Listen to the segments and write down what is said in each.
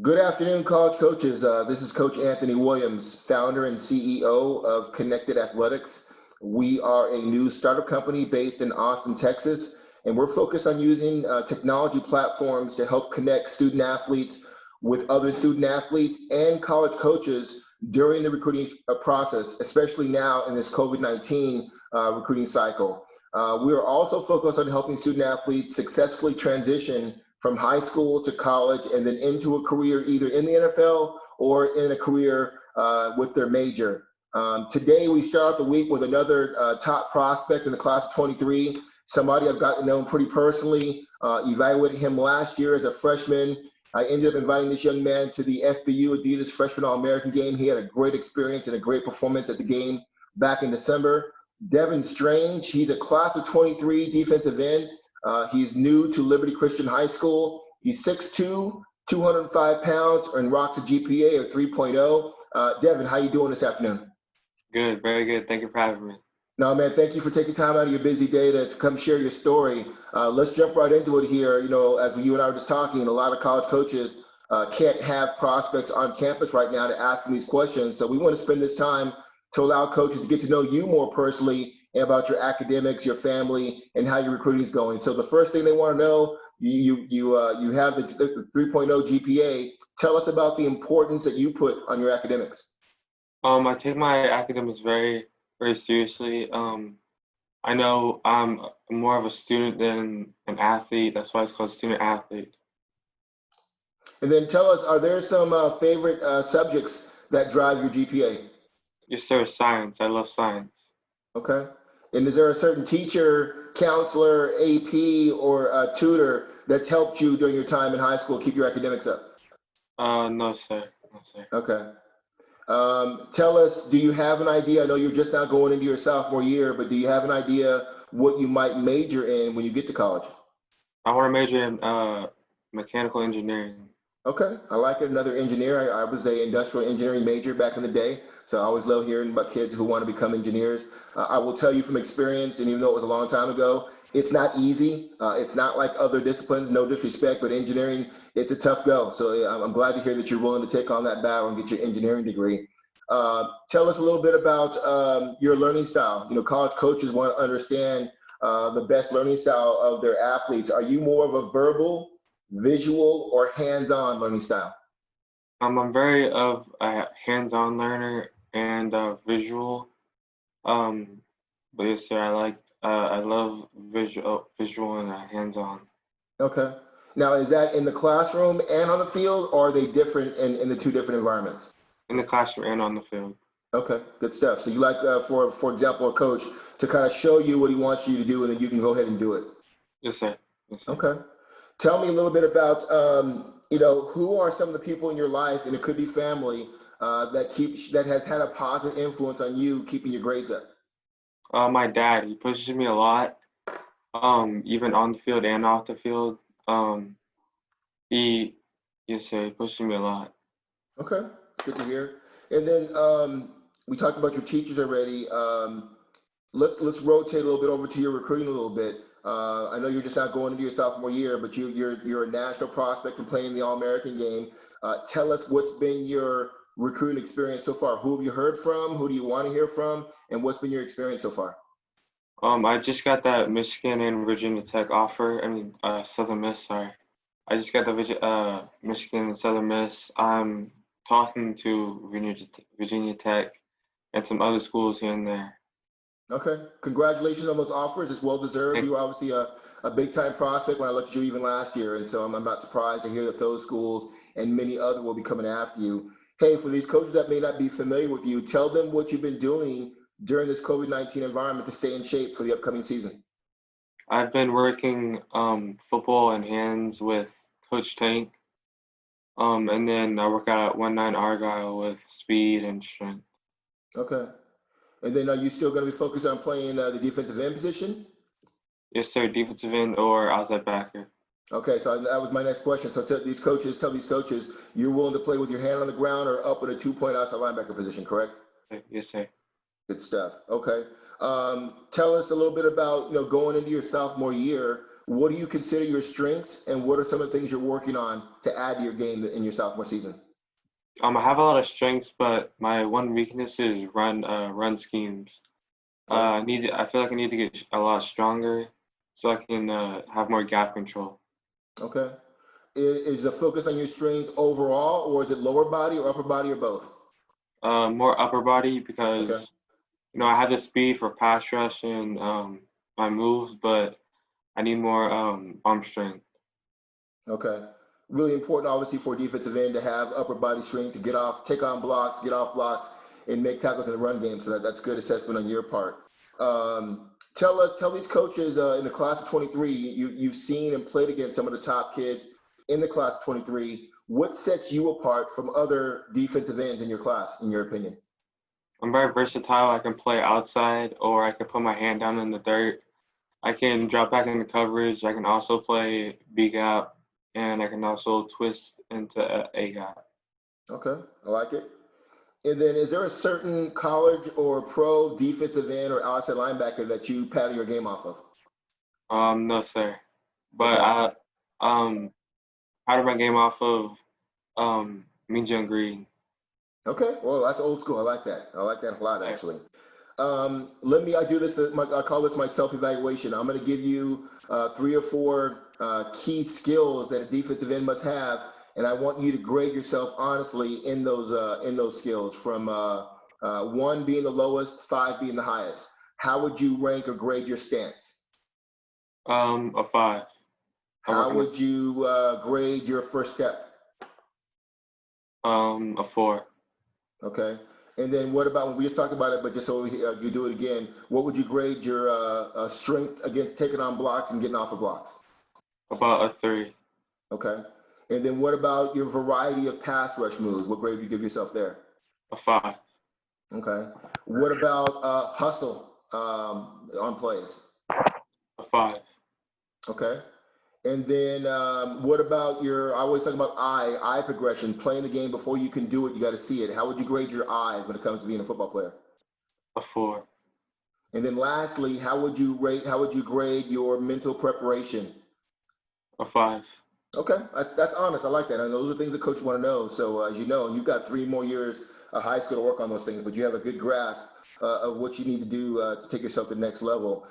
Good afternoon, college coaches. This is Coach Anthony Williams, founder and CEO of Connected Athletics. We are a new startup company based in Austin, Texas, and we're focused on using technology platforms to help connect student athletes with other student athletes and college coaches during the recruiting process, especially now in this COVID-19 recruiting cycle. We are also focused on helping student athletes successfully transition from high school to college and then into a career either in the NFL or in a career with their major. Today, we start out the week with another top prospect in the class of 23, somebody I've gotten to know pretty personally, evaluated him last year as a freshman. I ended up inviting this young man to the FBU Adidas Freshman All-American game. He had a great experience and a great performance at the game back in December. Devin Strange, he's a class of 23 defensive end. He's new to Liberty Christian High School. He's 6'2", 205 pounds, and rocks a GPA of 3.0. Devin, how you doing this afternoon? Good, very good. Thank you for having me. No, man, thank you for taking time out of your busy day to come share your story. Let's jump right into it here. You know, as you and I were just talking, a lot of college coaches can't have prospects on campus right now to ask them these questions. So we want to spend this time to allow coaches to get to know you more personally and about your academics, your family, and how your recruiting is going. So the first thing they want to know, you have the 3.0 GPA. Tell us about the importance that you put on your academics. I take my academics very, very seriously. I know I'm more of a student than an athlete. That's why it's called student athlete. And then tell us, are there some favorite subjects that drive your GPA? Yes, sir. Science. I love science. Okay. And is there a certain teacher, counselor, AP, or tutor that's helped you during your time in high school keep your academics up? No, sir. No, sir. Okay. Tell us, do you have an idea? I know you're just now going into your sophomore year, but do you have an idea what you might major in when you get to college? I want to major in mechanical engineering. Okay, I like it. Another engineer. I was a industrial engineering major back in the day, so I always love hearing about kids who want to become engineers. I will tell you from experience, and even though it was a long time ago, it's not easy. It's not like other disciplines, no disrespect, but engineering, it's a tough go. So I'm glad to hear that you're willing to take on that battle and get your engineering degree. Tell us a little bit about your learning style. You know, college coaches want to understand the best learning style of their athletes. Are you more of a verbal, visual, or hands-on learning style? I'm very of a hands-on learner and visual. But yes, sir. I love visual and hands-on. Okay. Now, is that in the classroom and on the field, or are they different in the two different environments? In the classroom and on the field. Okay, good stuff. So you like, for example, a coach to kind of show you what he wants you to do, and then you can go ahead and do it. Yes, sir. Yes, sir. Okay. Tell me a little bit about, who are some of the people in your life, and it could be family, that has had a positive influence on you keeping your grades up. My dad, he pushes me a lot, even on the field and off the field. He, yes, sir, he pushes me a lot. Okay, good to hear. And then we talked about your teachers already. Let's rotate a little bit over to your recruiting a little bit. I know you're just not going into your sophomore year, but you're a national prospect and playing the All-American game. Tell us what's been your recruiting experience so far. Who have you heard from? Who do you want to hear from? And what's been your experience so far? I just got that Michigan and Virginia Tech offer. Southern Miss. Sorry, I just got the Michigan and Southern Miss. I'm talking to Virginia Tech and some other schools here and there. Okay, congratulations on those offers. It's well deserved. You were obviously a big time prospect when I looked at you even last year, and so I'm not surprised to hear that those schools and many other will be coming after you. Hey, for these coaches that may not be familiar with you, tell them what you've been doing during this COVID-19 environment to stay in shape for the upcoming season. I've been working football and hands with Coach Tank, and then I work out at 19 Argyle with speed and strength. Okay, and then are you still going to be focused on playing the defensive end position? Yes, sir. Defensive end or outside backer. Okay, so that was my next question. So tell these coaches, you're willing to play with your hand on the ground or up in a 2-point outside linebacker position, correct? Yes, sir. Good stuff. Okay. Tell us a little bit about, going into your sophomore year. What do you consider your strengths, and what are some of the things you're working on to add to your game in your sophomore season? I have a lot of strengths, but my one weakness is run schemes. Okay. I feel like I need to get a lot stronger so I can have more gap control. Okay. Is the focus on your strength overall, or is it lower body or upper body or both? More upper body Okay. because I have the speed for pass rush and my moves, but I need more arm strength. Okay. Really important, obviously, for a defensive end to have upper body strength to get off, take on blocks, get off blocks, and make tackles in the run game. So that's good assessment on your part. Tell these coaches in the class of 23, you've seen and played against some of the top kids in the class of 23. What sets you apart from other defensive ends in your class, in your opinion? I'm very versatile. I can play outside or I can put my hand down in the dirt. I can drop back into coverage. I can also play B gap and I can also twist into A gap. Okay, I like it. And then is there a certain college or pro defensive end or outside linebacker that you pattern your game off of? No, sir. But Okay. out of my game off of Mean John Green. Okay. Well, that's old school. I like that. I like that a lot, Yeah. actually. I do this, I call this my self-evaluation. I'm going to give you 3 or 4 key skills that a defensive end must have. And I want you to grade yourself honestly in those skills from 1 being the lowest, 5 being the highest. How would you rank or grade your stance? A 5. I work How on would you grade your first step? a 4. Okay. And then what about, we just talked about it, but just so you do it again, what would you grade your strength against taking on blocks and getting off of blocks? About a 3. Okay. And then what about your variety of pass rush moves? What grade would you give yourself there? A 5. Okay. What about hustle on plays? A 5. Okay. And then what about I always talk about eye progression, playing the game before you can do it, you got to see it. How would you grade your eyes when it comes to being a football player? A 4. And then lastly, how would you grade your mental preparation? A 5. Okay, that's honest. I like that. And those are things that coaches want to know. So as you know, you've got 3 more years of high school to work on those things, but you have a good grasp of what you need to do to take yourself to the next level.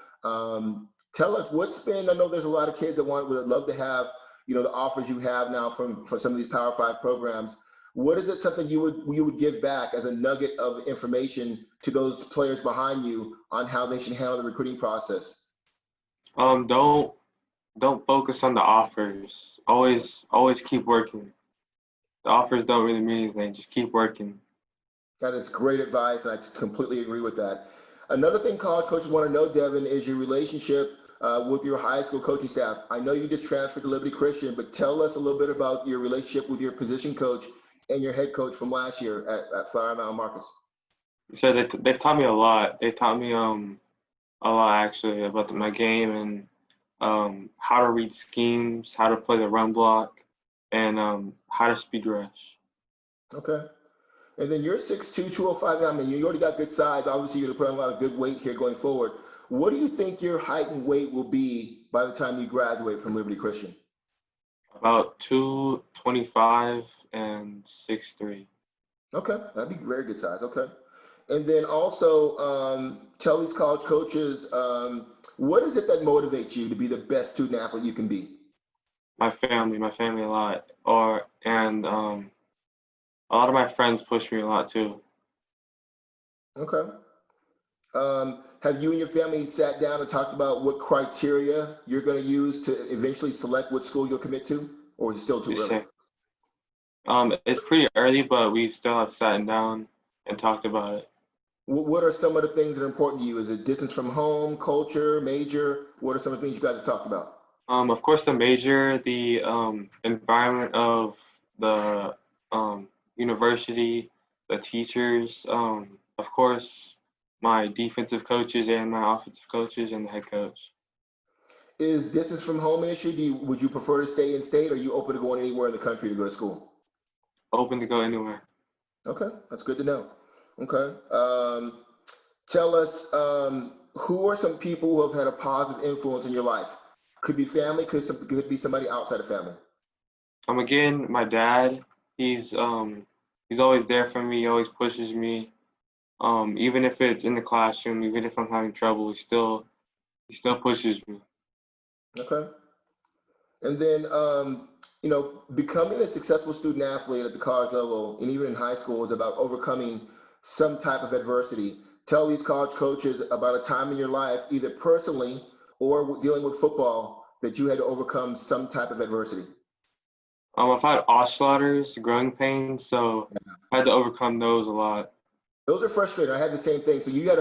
Tell us what's been. I know there's a lot of kids that would love to have the offers you have now from some of these Power 5 programs. What is it something you would give back as a nugget of information to those players behind you on how they should handle the recruiting process? Don't focus on the offers. Always keep working. The offers don't really mean anything. Just keep working. That is great advice, and I completely agree with that. Another thing college coaches want to know, Devin, is your relationship with your high school coaching staff. I know you just transferred to Liberty Christian, but tell us a little bit about your relationship with your position coach and your head coach from last year at Flower Mountain Marcus. So they've taught me a lot. They taught me a lot actually about my game and how to read schemes, how to play the run block, and how to speed rush. Okay. And then you're 6'2", 205 now. I mean, you already got good size. Obviously, you're going to put on a lot of good weight here going forward. What do you think your height and weight will be by the time you graduate from Liberty Christian? About 225 and 6'3". Okay, that'd be very good size. Okay. And then also tell these college coaches, what is it that motivates you to be the best student athlete you can be? My family a lot, and a lot of my friends push me a lot too. Okay. Have you and your family sat down and talked about what criteria you're going to use to eventually select what school you'll commit to, or is it still too You early? say, it's pretty early, but we still have sat down and talked about it. What are some of the things that are important to you? Is it distance from home, culture, major? What are some of the things you guys have talked about? Of course, the major, the environment of the university, the teachers, of course, my defensive coaches and my offensive coaches and the head coach. Is distance from home an issue? Would you prefer to stay in state, or are you open to going anywhere in the country to go to school? Open to go anywhere. Okay, that's good to know. Okay. Tell us who are some people who have had a positive influence in your life? Could be family, could be somebody outside of family. Again, my dad. He's he's always there for me. He always pushes me. Even if it's in the classroom, even if I'm having trouble, he still pushes me. Okay. And then, becoming a successful student athlete at the college level and even in high school is about overcoming some type of adversity. Tell these college coaches about a time in your life, either personally or dealing with football, that you had to overcome some type of adversity. I've had oscillators, growing pains, so I had to overcome those a lot. Those are frustrating. I had the same thing. So you had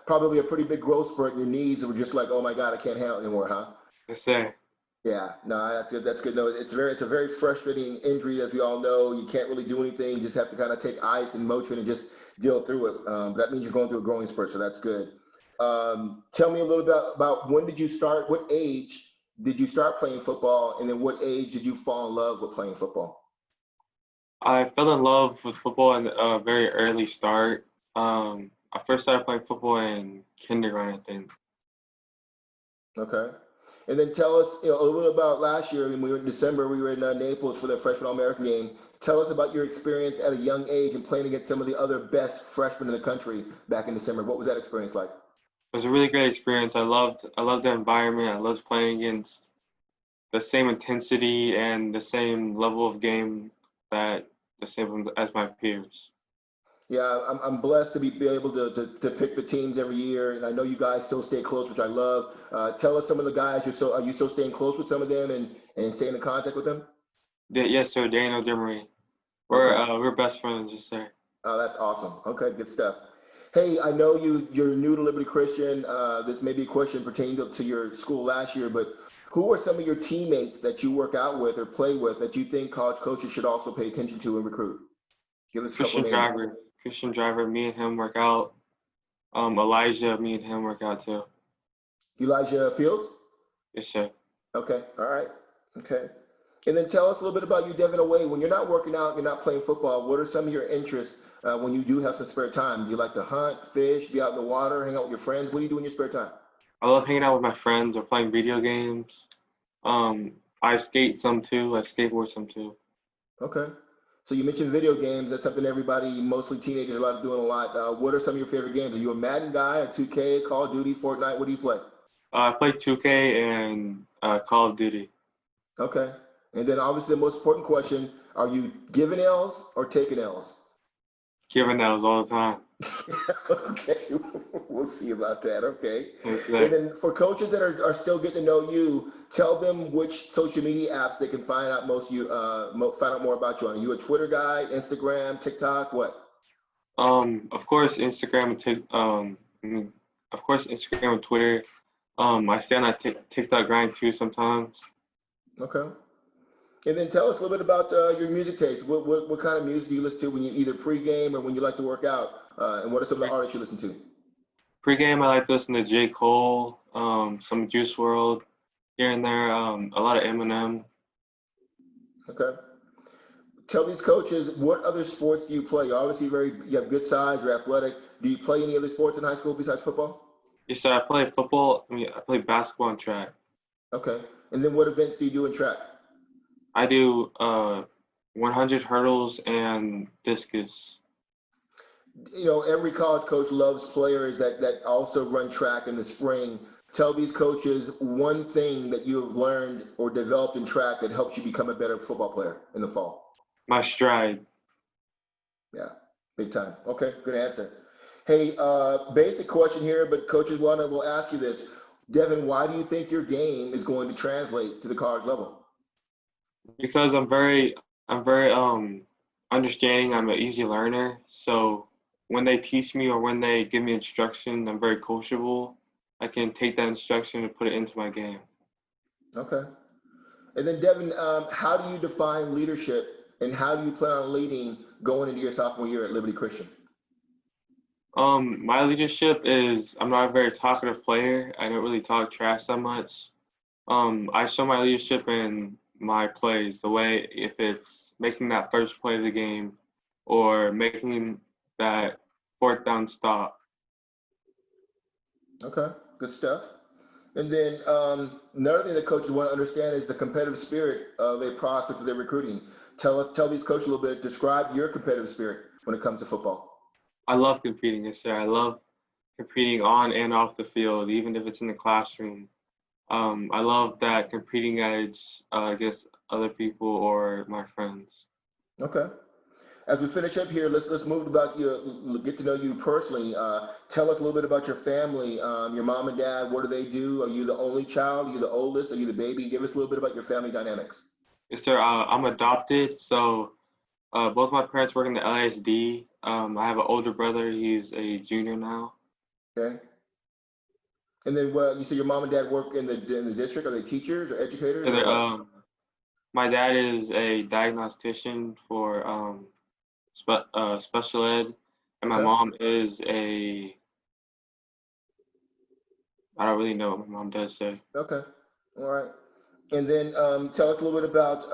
probably a pretty big growth spurt in your knees that were just like, oh my God, I can't handle it anymore, huh? Yes, sir. Yeah, no, that's good. That's good. No, it's a very frustrating injury, as we all know. You can't really do anything. You just have to kind of take ice and Motrin and just deal through it. But that means you're going through a growing spurt, so that's good. Tell me a little bit about when did you start? What age did you start playing football, and then what age did you fall in love with playing football? I fell in love with football in a very early start. I first started playing football in kindergarten, I think. Okay. And then tell us, a little bit about last year when we were in December. We were in Naples for the freshman All-American game. Tell us about your experience at a young age and playing against some of the other best freshmen in the country back in December. What was that experience like? It was a really great experience. I loved the environment. I loved playing against the same intensity and the same level of game that the same as my peers. Yeah, I'm blessed to be able to pick the teams every year, and I know you guys still stay close, which I love. Tell us some of the guys. Are you still staying close with some of them and staying in contact with them? Yes, sir. Daniel Demery. We're Okay. uh, we're best friends, yes, sir. Oh, that's awesome. Okay, good stuff. Hey, I know you're new to Liberty Christian. This may be a question pertaining to your school last year, but who are some of your teammates that you work out with or play with that you think college coaches should also pay attention to and recruit? Give us a couple Christian names. Driver. Christian Driver. Me and him work out. Elijah. Me and him work out too. Elijah Fields? Yes, sir. Okay, all right. Okay. And then tell us a little bit about you, Devin, away. When you're not working out, you're not playing football, what are some of your interests when you do have some spare time? Do you like to hunt, fish, be out in the water, hang out with your friends? What do you do in your spare time? I love hanging out with my friends or playing video games. I skate some too. I skateboard some too. Okay. So you mentioned video games. That's something everybody, mostly teenagers, are doing a lot. What are some of your favorite games? Are you a Madden guy, a 2K, Call of Duty, Fortnite? What do you play? I play 2K and Call of Duty. Okay. And then obviously the most important question, are you giving L's or taking L's? Giving those all the time. Okay, we'll see about that. Okay. Yes, And sir. then for coaches that are still getting to know you, tell them which social media apps they can find out find out more about you on. Are you a Twitter guy, Instagram, TikTok, what? Of course, Instagram and of course, Instagram and Twitter. I stay on that TikTok grind too sometimes. Okay. And then tell us a little bit about your music taste. What kind of music do you listen to when you either pregame or when you like to work out? And what are some of the artists you listen to? Pre-game, I like to listen to J. Cole, some Juice World, here and there, a lot of Eminem. Okay. Tell these coaches what other sports do you play? You're obviously you have good size, you're athletic. Do you play any other sports in high school besides football? Yes, sir. I play football. I play basketball and track. Okay. And then what events do you do in track? I do 100 hurdles and discus. Every college coach loves players that also run track in the spring. Tell these coaches one thing that you have learned or developed in track that helps you become a better football player in the fall. My stride. Yeah, big time. Okay, good answer. Hey, basic question here, but coaches will ask you this. Devin, why do you think your game is going to translate to the college level? Because I'm very understanding. I'm an easy learner. So when they teach me or when they give me instruction, I'm very coachable. I can take that instruction and put it into my game. Okay. And then Devin, how do you define leadership and how do you plan on leading going into your sophomore year at Liberty Christian? My leadership is I'm not a very talkative player. I don't really talk trash that much. I show my leadership in my plays, the way if it's making that first play of the game or making that fourth down stop. Okay, good stuff. And then another thing that coaches want to understand is the competitive spirit of a prospect that they're recruiting. Tell these coaches a little bit. Describe your competitive spirit when it comes to football. I love competing, yes, sir. I love competing on and off the field, even if it's in the classroom. I love that competing edge against other people or my friends. Okay. As we finish up here, let's move about you. Get to know you personally. Tell us a little bit about your family. Your mom and dad. What do they do? Are you the only child? Are you the oldest? Are you the baby? Give us a little bit about your family dynamics. Yes, sir. I'm adopted, so both my parents work in the LASD. I have an older brother. He's a junior now. Okay. And then, well, you say your mom and dad work in the district. Are they teachers or educators or what? My dad is a diagnostician for special ed, and my Okay. mom is a, I don't really know what my mom does, sir. Okay. All right. And then tell us a little bit about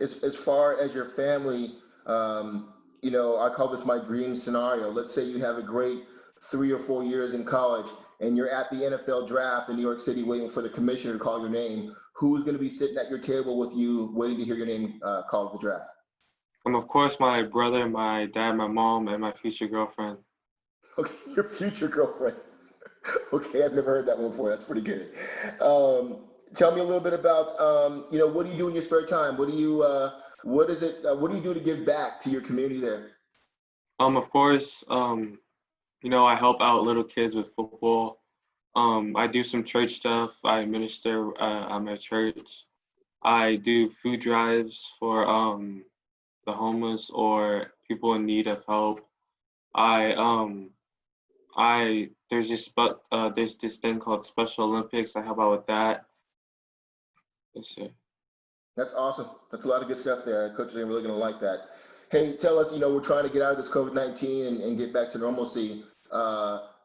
as far as your family. I call this my dream scenario. Let's say you have a great 3 or 4 years in college, and you're at the NFL draft in New York City, waiting for the commissioner to call your name. Who's going to be sitting at your table with you, waiting to hear your name called at the draft? Of course, my brother, my dad, my mom, and my future girlfriend. Okay, your future girlfriend. Okay, I've never heard that one before. That's pretty good. Tell me a little bit about, what do you do in your spare time? What do you do to give back to your community there? Of course, I help out little kids with football. I do some church stuff. I minister at my church. I do food drives for the homeless or people in need of help. I there's this thing called Special Olympics. I help out with that. Yes, sir. That's awesome. That's a lot of good stuff there. Coaches are really going to like that. Hey, tell us, we're trying to get out of this COVID-19 and get back to normalcy.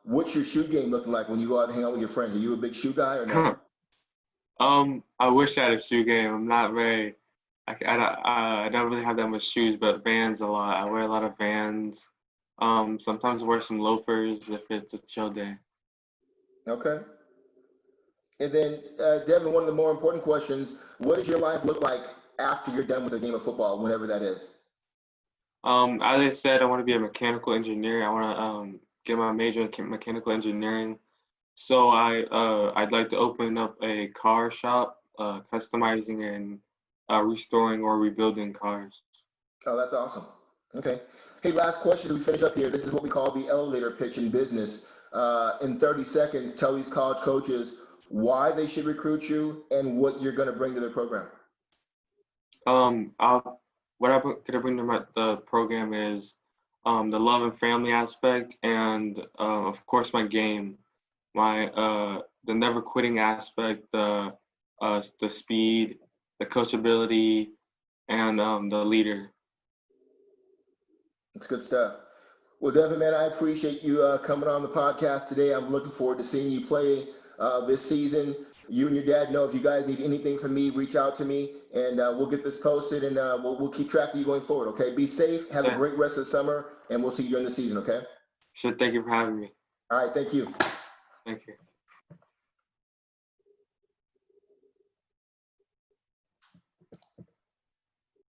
What's your shoe game looking like when you go out and hang out with your friends? Are you a big shoe guy or no? I wish I had a shoe game. I'm not very. I don't really have that much shoes, but Vans a lot. I wear a lot of Vans. Sometimes wear some loafers if it's a chill day. Okay. And then, Devin, one of the more important questions, what does your life look like after you're done with the game of football, whenever that is? As I said, I want to be a mechanical engineer. I want to get my major in mechanical engineering. So I'd like to open up a car shop, customizing and restoring or rebuilding cars. Oh, that's awesome. Okay. Hey, last question as we finish up here. This is what we call the elevator pitch in business. In 30 seconds, tell these college coaches why they should recruit you and what you're going to bring to their program. What I'm going to bring to the program is the love and family aspect, and of course my game, the never quitting aspect, the speed, the coachability, and the leader. It's good stuff. Well, Devin, man, I appreciate you coming on the podcast today. I'm looking forward to seeing you play this season. You and your dad know if you guys need anything from me, reach out to me, and we'll get this posted, and we'll keep track of you going forward, okay? Be safe. Have a great rest of the summer, and we'll see you during the season, okay? Sure, thank you for having me. All right, thank you. Thank you.